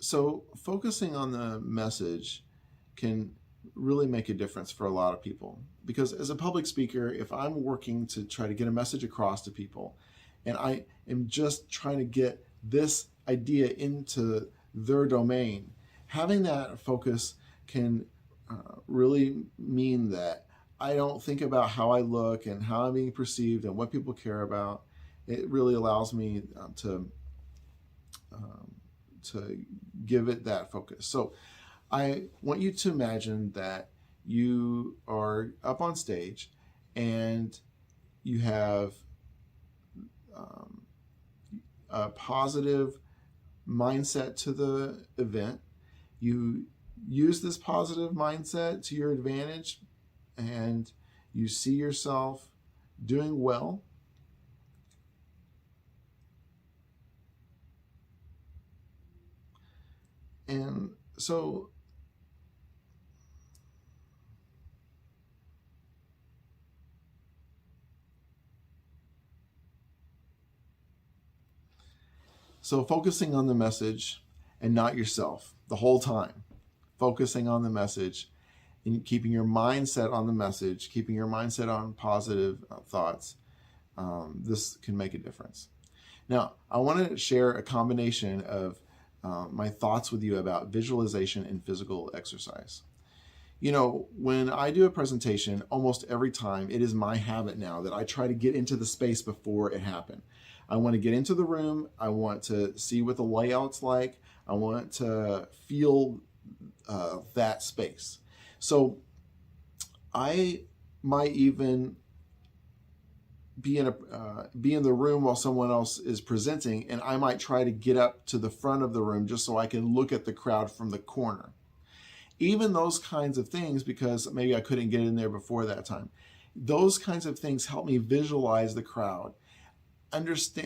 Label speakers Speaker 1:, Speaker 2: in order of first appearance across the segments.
Speaker 1: So focusing on the message can really make a difference for a lot of people, because as a public speaker, if I'm working to try to get a message across to people and I am just trying to get this idea into their domain, having that focus can really mean that I don't think about how I look and how I'm being perceived and what people care about. It really allows me to give it that focus. So I want you to imagine that you are up on stage and you have a positive mindset to the event. You use this positive mindset to your advantage and you see yourself doing well. And so focusing on the message and not yourself the whole time, focusing on the message and keeping your mindset on the message, keeping your mindset on positive thoughts, this can make a difference. Now, I want to share a combination of my thoughts with you about visualization and physical exercise. You know, when I do a presentation, almost every time, it is my habit now that I try to get into the space before it happened. I want to get into the room. I want to see what the layout's like. I want to feel that space. So I might even be in the room while someone else is presenting, and I might try to get up to the front of the room just so I can look at the crowd from the corner. Even those kinds of things, because maybe I couldn't get in there before that time, those kinds of things help me visualize the crowd,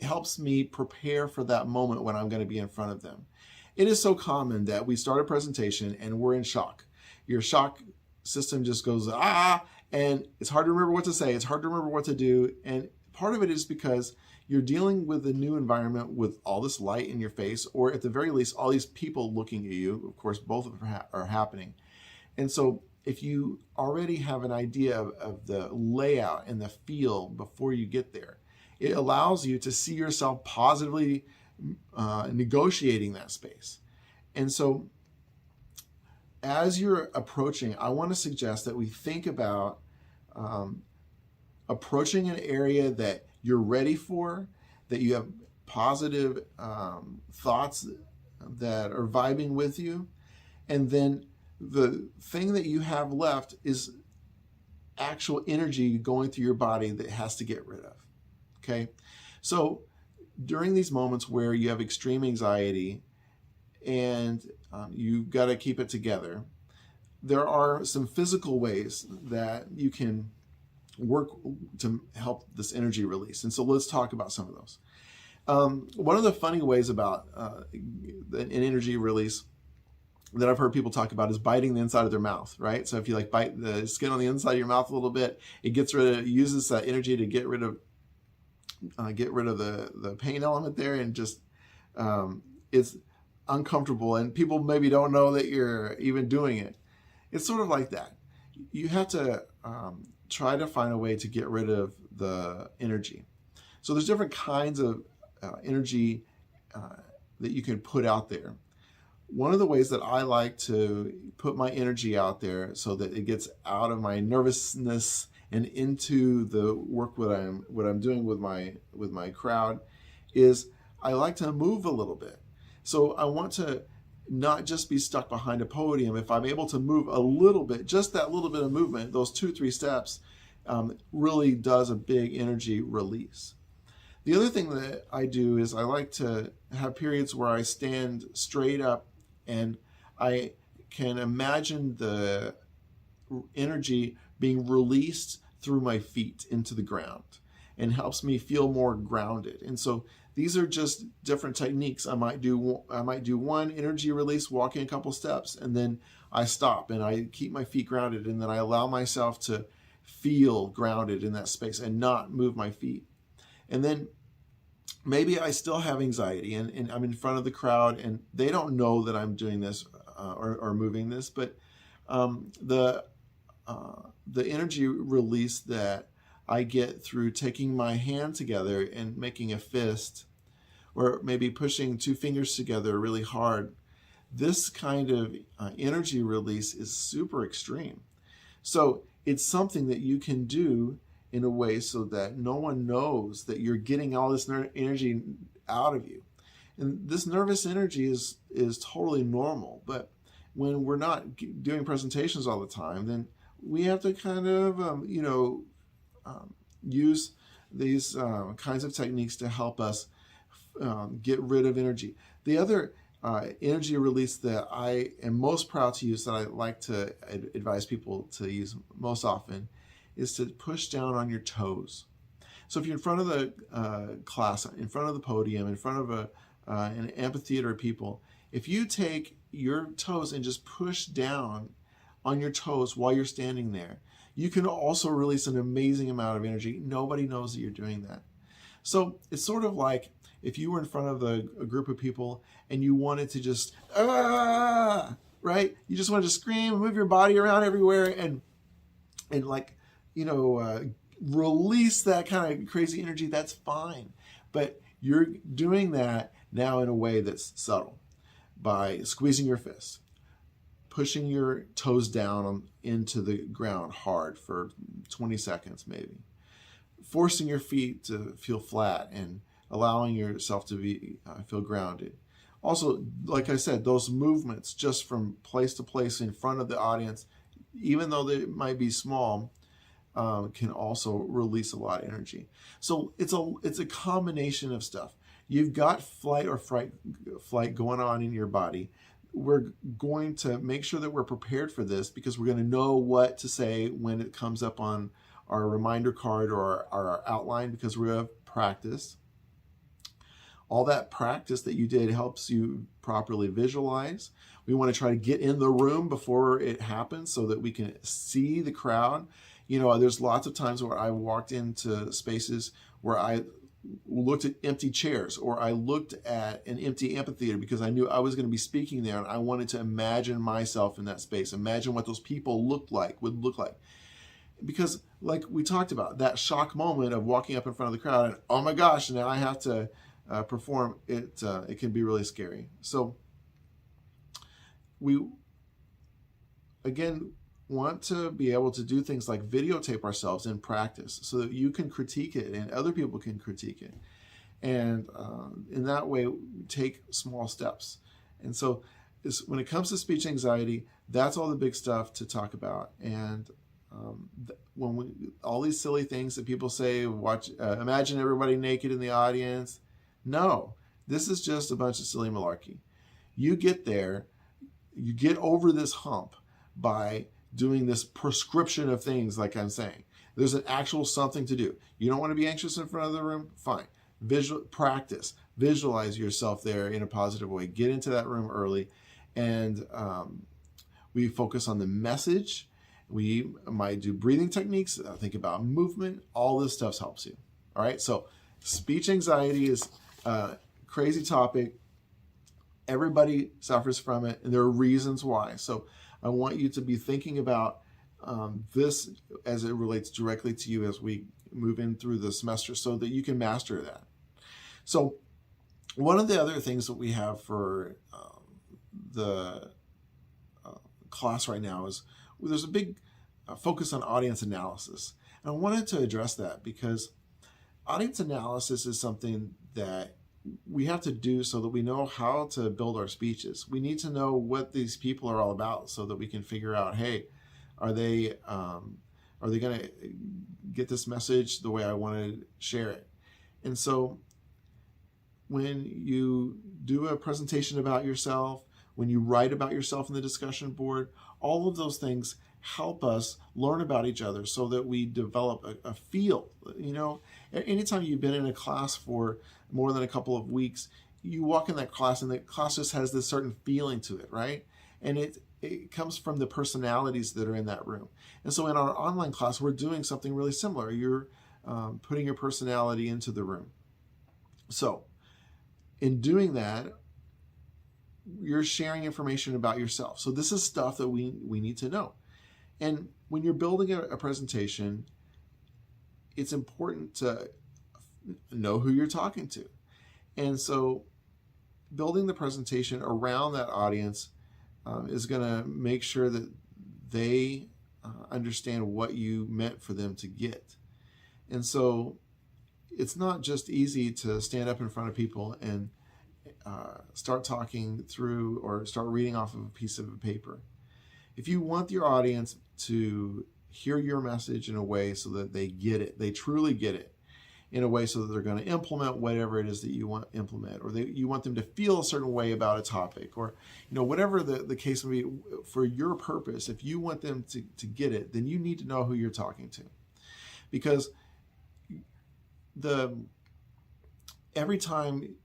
Speaker 1: helps me prepare for that moment when I'm going to be in front of them. It is so common that we start a presentation and we're in shock. Your shock system just goes, and it's hard to remember what to say. It's hard to remember what to do. And part of it is because you're dealing with a new environment with all this light in your face, or at the very least, all these people looking at you. Of course, both of them are happening. And so if you already have an idea of the layout and the feel before you get there, it allows you to see yourself positively negotiating that space. And so as you're approaching, I want to suggest that we think about approaching an area that you're ready for, that you have positive thoughts that are vibing with you. And then the thing that you have left is actual energy going through your body that has to get rid of. Okay? So during these moments where you have extreme anxiety and you got to keep it together, there are some physical ways that you can work to help this energy release. And so let's talk about some of those. One of the funny ways about an energy release that I've heard people talk about is biting the inside of their mouth, right? So if you like bite the skin on the inside of your mouth a little bit, it uses that energy to get rid of the pain element there, and just it's uncomfortable, and people maybe don't know that you're even doing it. It's sort of like that. You have to try to find a way to get rid of the energy. So there's different kinds of energy that you can put out there. One of the ways that I like to put my energy out there so that it gets out of my nervousness and into the work what I'm doing with my crowd is I like to move a little bit. So I want to not just be stuck behind a podium. If I'm able to move a little bit, just that little bit of movement, those 2-3 steps, really does a big energy release. The other thing that I do is I like to have periods where I stand straight up and I can imagine the energy being released through my feet into the ground, and helps me feel more grounded. And so these are just different techniques. I might do one energy release, walking a couple steps, and then I stop and I keep my feet grounded, and then I allow myself to feel grounded in that space and not move my feet. And then maybe I still have anxiety and I'm in front of the crowd and they don't know that I'm doing this or moving this, but the energy release that I get through taking my hand together and making a fist, or maybe pushing two fingers together really hard, this kind of energy release is super extreme. So it's something that you can do in a way so that no one knows that you're getting all this energy out of you. And this nervous energy is totally normal. But when we're not doing presentations all the time, then we have to kind of, use these kinds of techniques to help us get rid of energy. The other energy release that I am most proud to use, that I like to advise people to use most often, is to push down on your toes. So if you're in front of the class, in front of the podium, in front of an amphitheater of people, if you take your toes and just push down on your toes while you're standing there, you can also release an amazing amount of energy. Nobody knows that you're doing that. So it's sort of like if you were in front of a group of people and you wanted to just, right? You just wanted to scream and move your body around everywhere and like, release that kind of crazy energy. That's fine. But you're doing that now in a way that's subtle, by squeezing your fist, pushing your toes down into the ground hard for 20 seconds maybe, forcing your feet to feel flat and allowing yourself to feel grounded. Also, like I said, those movements just from place to place in front of the audience, even though they might be small, can also release a lot of energy. So it's a combination of stuff. You've got flight going on in your body. We're going to make sure that we're prepared for this, because we're going to know what to say when it comes up on our reminder card or our outline, because we're going to practice. All that practice that you did helps you properly visualize. We want to try to get in the room before it happens so that we can see the crowd. There's lots of times where I walked into spaces where I looked at empty chairs, or I looked at an empty amphitheater because I knew I was going to be speaking there, and I wanted to imagine myself in that space, imagine what those people would look like. Because like we talked about, that shock moment of walking up in front of the crowd and, oh my gosh, now I have to perform, it can be really scary. So we, again, want to be able to do things like videotape ourselves in practice so that you can critique it and other people can critique it. And in that way, take small steps. And so when it comes to speech anxiety, that's all the big stuff to talk about. And all these silly things that people say, imagine everybody naked in the audience. No, this is just a bunch of silly malarkey. You get there, you get over this hump by doing this prescription of things, like I'm saying. There's an actual something to do. You don't want to be anxious in front of the room? Fine. Practice. Visualize yourself there in a positive way. Get into that room early. And we focus on the message. We might do breathing techniques. Think about movement. All this stuff helps you. All right? So speech anxiety is a crazy topic. Everybody suffers from it, and there are reasons why. So I want you to be thinking about this as it relates directly to you as we move in through the semester so that you can master that. So one of the other things that we have for the class right now is there's a big focus on audience analysis. And I wanted to address that because audience analysis is something that we have to do so that we know how to build our speeches. We need to know what these people are all about so that we can figure out, hey, are they going to get this message the way I want to share it? And so when you do a presentation about yourself, when you write about yourself in the discussion board, all of those things help us learn about each other so that we develop a feel. Anytime you've been in a class for more than a couple of weeks, you walk in that class and the class just has this certain feeling to it, right? And it comes from the personalities that are in that room. And so in our online class, we're doing something really similar. You're putting your personality into the room. So in doing that, you're sharing information about yourself. So this is stuff that we need to know. And when you're building a presentation, it's important to know who you're talking to. And so building the presentation around that audience is going to make sure that they understand what you meant for them to get. And so it's not just easy to stand up in front of people and start talking through or start reading off of a piece of paper. If you want your audience to hear your message in a way so that they get it, they truly get it, in a way so that they're going to implement whatever it is that you want to implement, or you want them to feel a certain way about a topic, or whatever the case may be for your purpose. If you want them to get it, then you need to know who you're talking to, because every time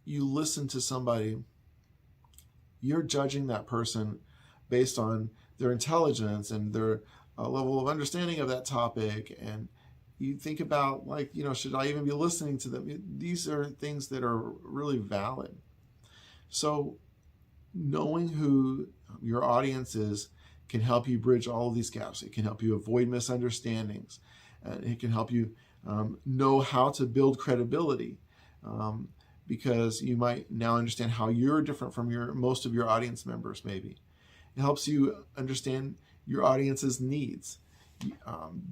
Speaker 1: you listen to somebody, you're judging that person based on their intelligence and their level of understanding of that topic. And you think about, like, should I even be listening to them? These are things that are really valid. So knowing who your audience is can help you bridge all of these gaps. It can help you avoid misunderstandings. It can help you know how to build credibility, because you might now understand how you're different from most of your audience members. Maybe it helps you understand your audience's needs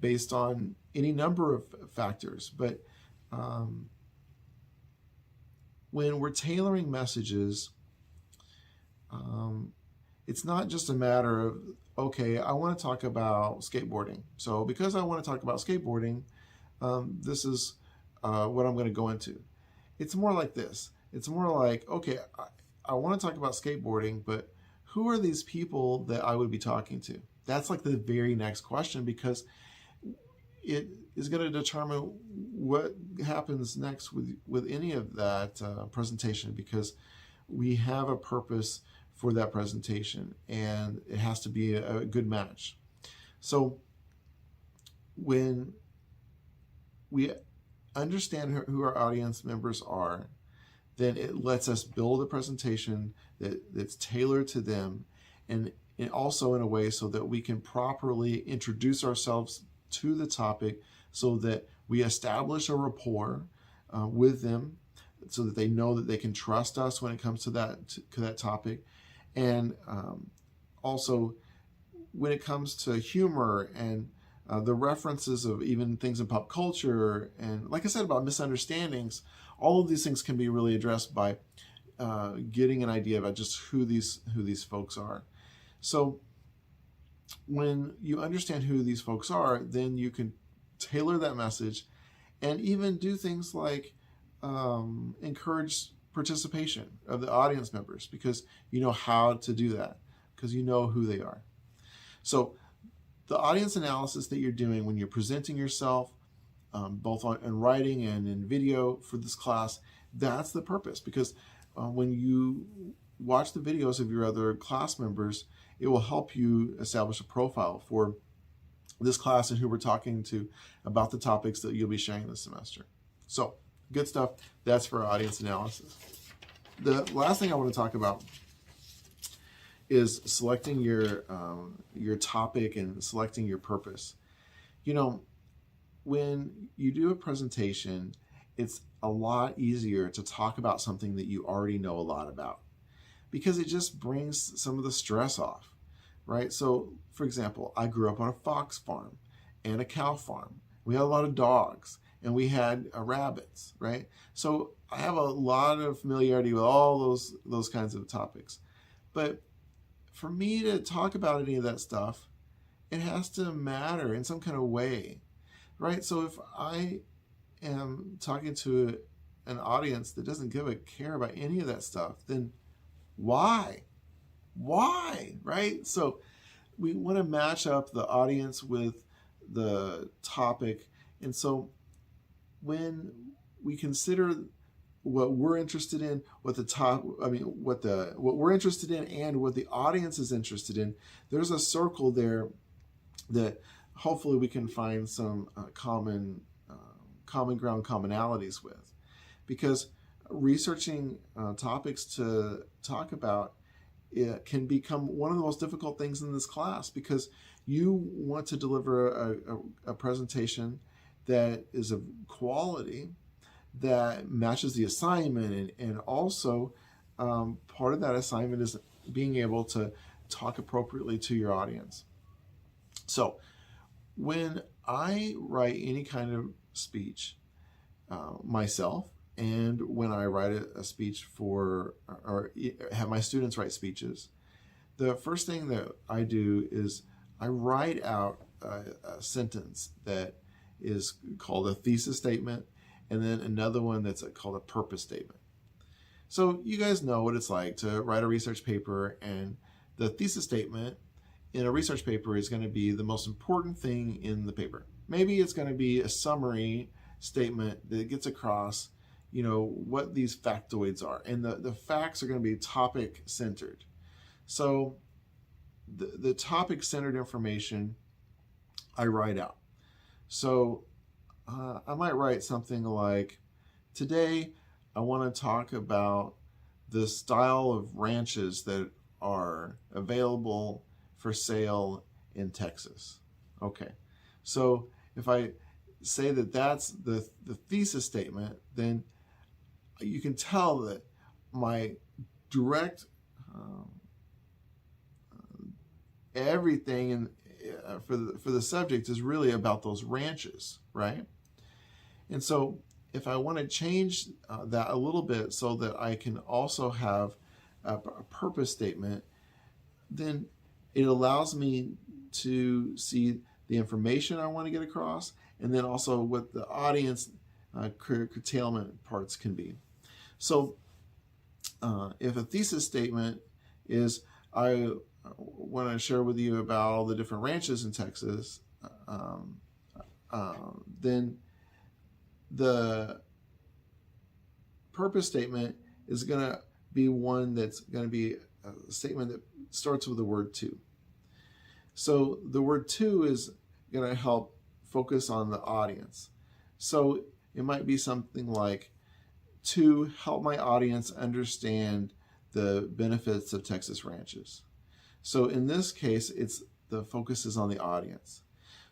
Speaker 1: based on any number of factors. But when we're tailoring messages, it's not just a matter of, okay, I want to talk about skateboarding. So because I want to talk about skateboarding, this is what I'm going to go into. It's more like this. It's more like, okay, I want to talk about skateboarding, but who are these people that I would be talking to? That's like the very next question, because it is going to determine what happens next with any of that presentation, because we have a purpose for that presentation, and it has to be a good match. So when we understand who our audience members are, then it lets us build a presentation that's tailored to them, and also in a way so that we can properly introduce ourselves to the topic, so that we establish a rapport with them, so that they know that they can trust us when it comes to that topic. And also when it comes to humor and the references of even things in pop culture, and like I said about misunderstandings, all of these things can be really addressed by getting an idea about just who these folks are. So when you understand who these folks are, then you can tailor that message, and even do things like encourage participation of the audience members, because you know how to do that, because you know who they are. So the audience analysis that you're doing when you're presenting yourself, both in writing and in video for this class, that's the purpose. Because when you watch the videos of your other class members, it will help you establish a profile for this class and who we're talking to about the topics that you'll be sharing this semester. So good stuff. That's for audience analysis. The last thing I want to talk about is selecting your topic and selecting your purpose. When you do a presentation, it's a lot easier to talk about something that you already know a lot about, because it just brings some of the stress off, right? So, for example, I grew up on a fox farm and a cow farm. We had a lot of dogs, and we had rabbits, right? So I have a lot of familiarity with all those kinds of topics. But for me to talk about any of that stuff, it has to matter in some kind of way, right? So if I am talking to an audience that doesn't give a care about any of that stuff, then why, right? So we want to match up the audience with the topic. And so when we consider what we're interested in, what we're interested in and what the audience is interested in, there's a circle there that hopefully we can find some common common ground commonalities with. Because researching topics to talk about, it can become one of the most difficult things in this class, because you want to deliver a presentation that is of quality, that matches the assignment, and also part of that assignment is being able to talk appropriately to your audience. So when I write any kind of speech myself, and when I write a speech for, or have my students write speeches, the first thing that I do is I write out a sentence that is called a thesis statement, and then another one that's called a purpose statement. So you guys know what it's like to write a research paper, and the thesis statement in a research paper is going to be the most important thing in the paper. Maybe it's going to be a summary statement that gets across, what these factoids are. And the facts are going to be topic centered. So the topic centered information I write out. So I might write something like, today I want to talk about the style of ranches that are available for sale in Texas. Okay, so if I say that that's the thesis statement, then you can tell that my direct everything for the subject is really about those ranches, right? And so if I want to change that a little bit so that I can also have a purpose statement, then it allows me to see the information I want to get across, and then also what the audience curtailment parts can be. So if a thesis statement is, I want to share with you about all the different ranches in Texas, then the purpose statement is going to be one that's going to be a statement that starts with the word to. So the word to is going to help focus on the audience. So it might be something like, to help my audience understand the benefits of Texas ranches. So in this case, the focus is on the audience.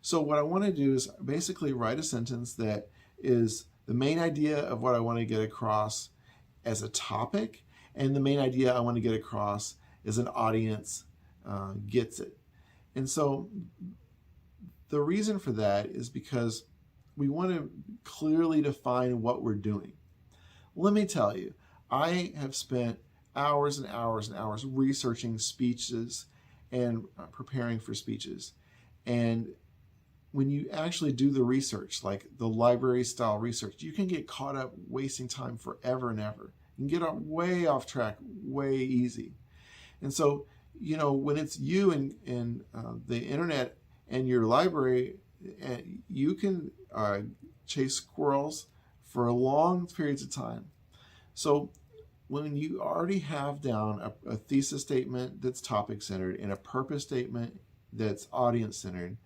Speaker 1: So what I want to do is basically write a sentence that is the main idea of what I want to get across as a topic, and the main idea I want to get across as an audience gets it. And so the reason for that is because we want to clearly define what we're doing. Let me tell you, I have spent hours and hours and hours researching speeches and preparing for speeches. And when you actually do the research, like the library style research, you can get caught up wasting time forever and ever. You can get way off track way easy. And so, when it's you and the internet and your library, you can chase squirrels for long periods of time. So when you already have down a thesis statement that's topic centered and a purpose statement that's audience centered,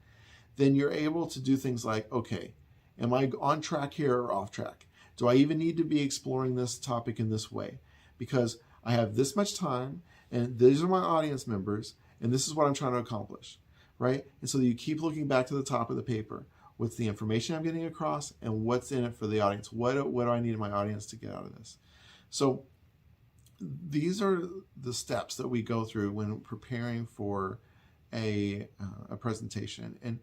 Speaker 1: then you're able to do things like, okay, am I on track here or off track? Do I even need to be exploring this topic in this way? Because I have this much time, and these are my audience members, and this is what I'm trying to accomplish, right? And so you keep looking back to the top of the paper. What's the information I'm getting across, and what's in it for the audience? What do I need my audience to get out of this? So these are the steps that we go through when preparing for a presentation. And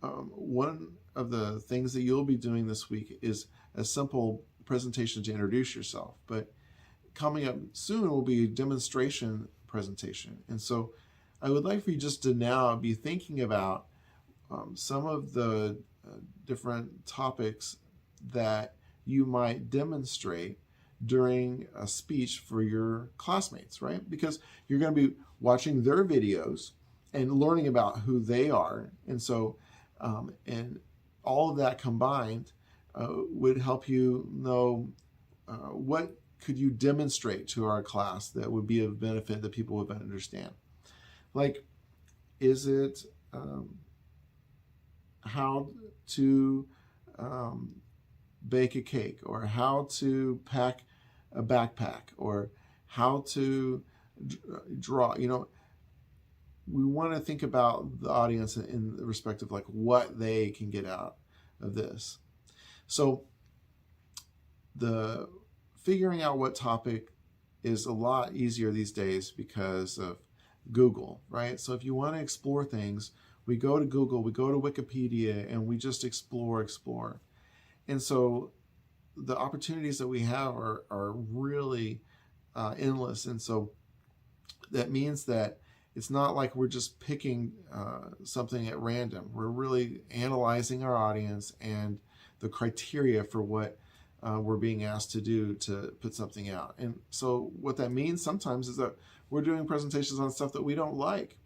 Speaker 1: one of the things that you'll be doing this week is a simple presentation to introduce yourself. But coming up soon will be a demonstration presentation. And so I would like for you just to now be thinking about some of the different topics that you might demonstrate during a speech for your classmates, right? Because you're going to be watching their videos and learning about who they are. And so, and all of that combined would help you know what could you demonstrate to our class that would be of benefit that people would understand. Like, is it how to bake a cake, or how to pack a backpack, or how to draw. We want to think about the audience in the respect of like what they can get out of this. So the figuring out what topic is a lot easier these days because of Google, right? So if you want to explore things, we go to Google, we go to Wikipedia, and we just explore. And so the opportunities that we have are really endless. And so that means that it's not like we're just picking something at random. We're really analyzing our audience and the criteria for what we're being asked to do to put something out. And so what that means sometimes is that we're doing presentations on stuff that we don't like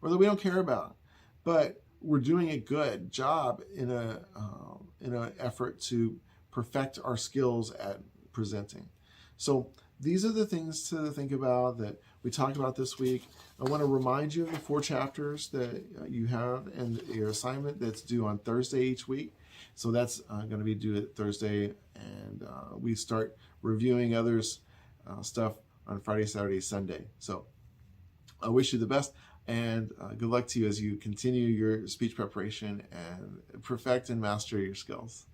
Speaker 1: or that we don't care about, but we're doing a good job in an effort to perfect our skills at presenting. So these are the things to think about that we talked about this week. I want to remind you of the 4 chapters that you have in your assignment that's due on Thursday each week. So that's going to be due at Thursday, and we start reviewing others' stuff on Friday, Saturday, Sunday. So I wish you the best, and good luck to you as you continue your speech preparation and perfect and master your skills.